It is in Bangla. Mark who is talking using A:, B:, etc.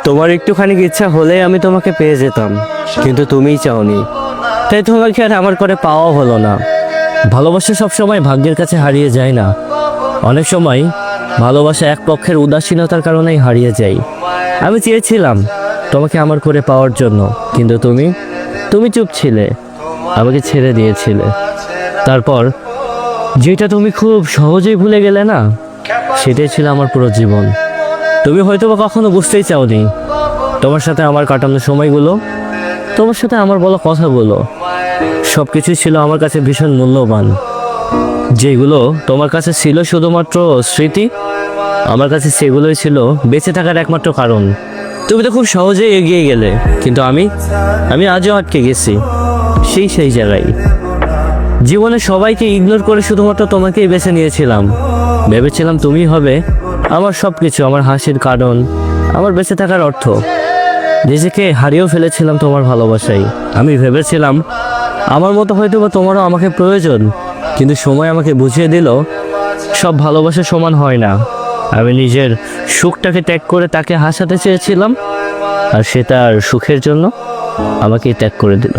A: তোমার একটুখানি ইচ্ছা হলেই আমি তোমাকে পেয়ে যেতাম, কিন্তু তুমিই চাওনি, তাই তোমাকে আর আমার করে পাওয়া হলো না। ভালোবাসা সবসময় ভাগ্যের কাছে হারিয়ে যায় না, অনেক সময় ভালোবাসা এক পক্ষের উদাসীনতার কারণেই হারিয়ে যায়। আমি চেয়েছিলাম তোমাকে আমার করে পাওয়ার জন্য, কিন্তু তুমি তুমি চুপ ছিলে, আমাকে ছেড়ে দিয়েছিলে। তারপর যেটা তুমি খুব সহজেই ভুলে গেলে না, সেটাই ছিল আমার পুরো জীবন। তুমি হয়তো বা কখনো বুঝতেই চাওনি, তোমার সাথে আমার কাটানো সময়গুলো, তোমার সাথে আমার বলা কথাগুলো, সব কিছুই ছিল আমার কাছে ভীষণ মূল্যবান। যেগুলো তোমার কাছে ছিল শুধুমাত্র স্মৃতি, আমার কাছে সেগুলোই ছিল বেঁচে থাকার একমাত্র কারণ। তুমি তো খুব সহজেই এগিয়ে গেলে, কিন্তু আমি আমি আজও আটকে গেছি সেই জায়গায়। জীবনে সবাইকে ইগনোর করে শুধুমাত্র তোমাকেই বেছে নিয়েছিলাম। ভেবেছিলাম তুমি হবে আমার সব কিছু, আমার হাসির কারণ, আমার বেঁচে থাকার অর্থ। নিজেকে হারিয়েও ফেলেছিলাম তোমার ভালোবাসায়। আমি ভেবেছিলাম আমার মতো হয়তো বা তোমারও আমাকে প্রয়োজন, কিন্তু সময় আমাকে বুঝিয়ে দিল সব ভালোবাসা সমান হয় না। আমি নিজের সুখটাকে ত্যাগ করে তাকে হাসাতে চেয়েছিলাম, আর সে তার সুখের জন্য আমাকে ত্যাগ করে দিল।